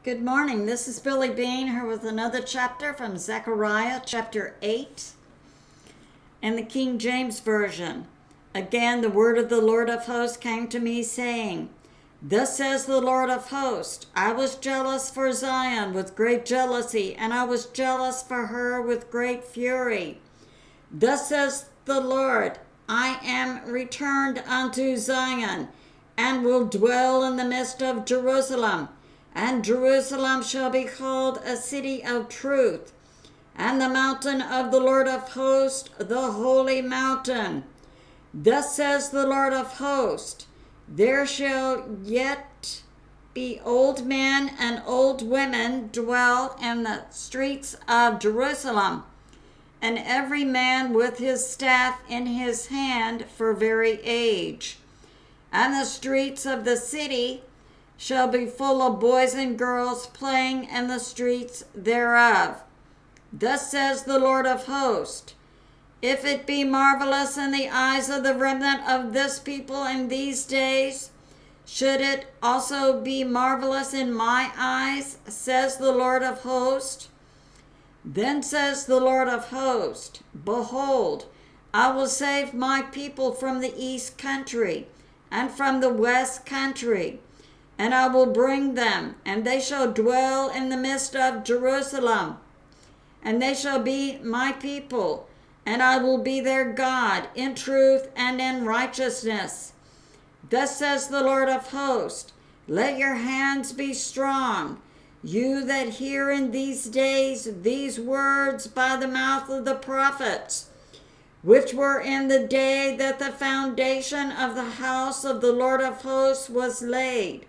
Good morning. This is Billie Beene here with another chapter from Zechariah chapter 8 in the King James Version. Again, the word of the Lord of hosts came to me saying, Thus says the Lord of hosts, I was jealous for Zion with great jealousy, and I was jealous for her with great fury. Thus says the Lord, I am returned unto Zion, and will dwell in the midst of Jerusalem. And Jerusalem shall be called a city of truth, and the mountain of the Lord of hosts, the holy mountain. Thus says the Lord of hosts, there shall yet be old men and old women dwell in the streets of Jerusalem, and every man with his staff in his hand for very age. And the streets of the city shall be full of boys and girls playing in the streets thereof. Thus says the Lord of hosts, if it be marvelous in the eyes of the remnant of this people in these days, should it also be marvelous in my eyes, says the Lord of hosts? Then says the Lord of hosts, behold, I will save my people from the east country and from the west country, and I will bring them, and they shall dwell in the midst of Jerusalem, and they shall be my people, and I will be their God in truth and in righteousness. Thus says the Lord of hosts, let your hands be strong, you that hear in these days these words by the mouth of the prophets, which were in the day that the foundation of the house of the Lord of hosts was laid,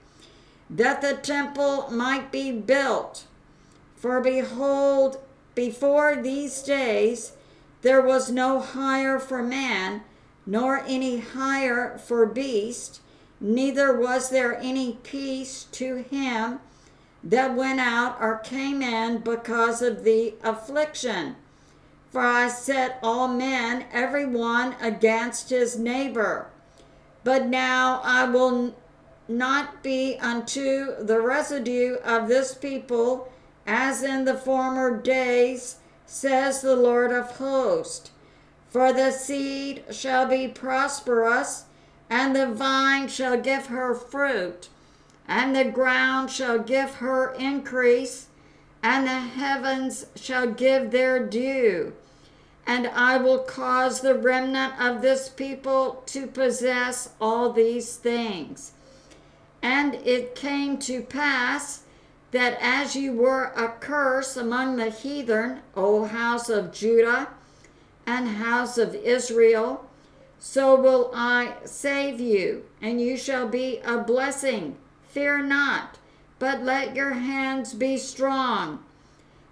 that the temple might be built. For behold, before these days there was no hire for man, nor any hire for beast, neither was there any peace to him that went out or came in because of the affliction. For I set all men, every one against his neighbor. But now I will not be unto the residue of this people as in the former days, says the Lord of hosts. For the seed shall be prosperous, and the vine shall give her fruit, and the ground shall give her increase, and the heavens shall give their dew. And I will cause the remnant of this people to possess all these things. And it came to pass that as you were a curse among the heathen, O house of Judah and house of Israel, so will I save you, and you shall be a blessing. Fear not, but let your hands be strong.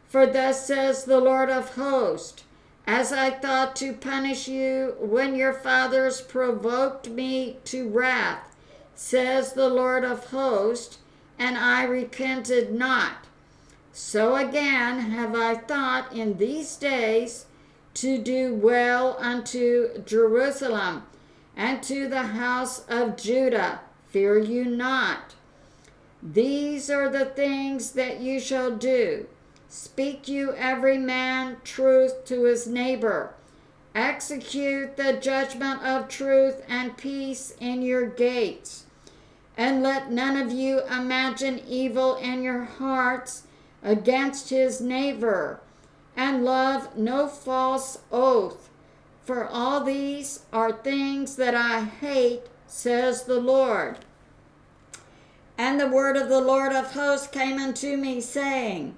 For thus says the Lord of hosts, as I thought to punish you when your fathers provoked me to wrath, says the Lord of hosts, and I repented not. So again have I thought in these days to do well unto Jerusalem and to the house of Judah. Fear you not. These are the things that you shall do. Speak you every man truth to his neighbor. Execute the judgment of truth and peace in your gates. And let none of you imagine evil in your hearts against his neighbor, and love no false oath. For all these are things that I hate, says the Lord. And the word of the Lord of hosts came unto me, saying,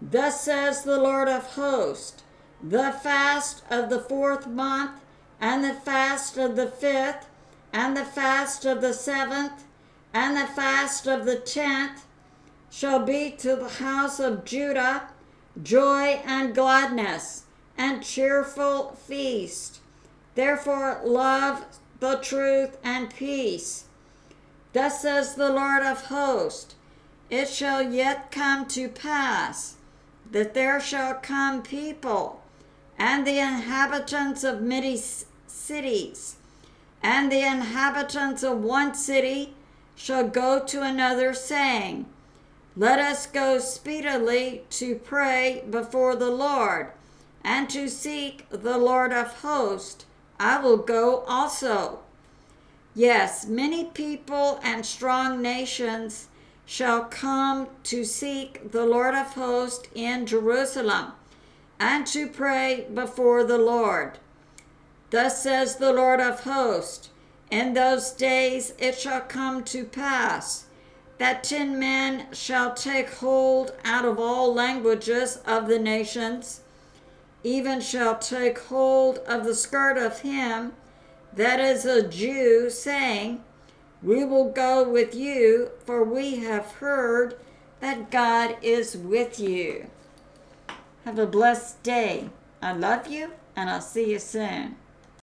Thus says the Lord of hosts, the fast of the 4th month, and the fast of the 5th, and the fast of the 7th, and the fast of the 10th shall be to the house of Judah joy and gladness, and cheerful feast. Therefore love the truth and peace. Thus says the Lord of hosts, it shall yet come to pass that there shall come people, and the inhabitants of many cities, and the inhabitants of one city shall go to another, saying, Let us go speedily to pray before the Lord, and to seek the Lord of hosts. I will go also. Yes, many people and strong nations shall come to seek the Lord of hosts in Jerusalem, and to pray before the Lord. Thus says the Lord of hosts, in those days it shall come to pass that 10 men shall take hold out of all languages of the nations, even shall take hold of the skirt of him that is a Jew, saying, we will go with you, for we have heard that God is with you. Have a blessed day. I love you, and I'll see you soon.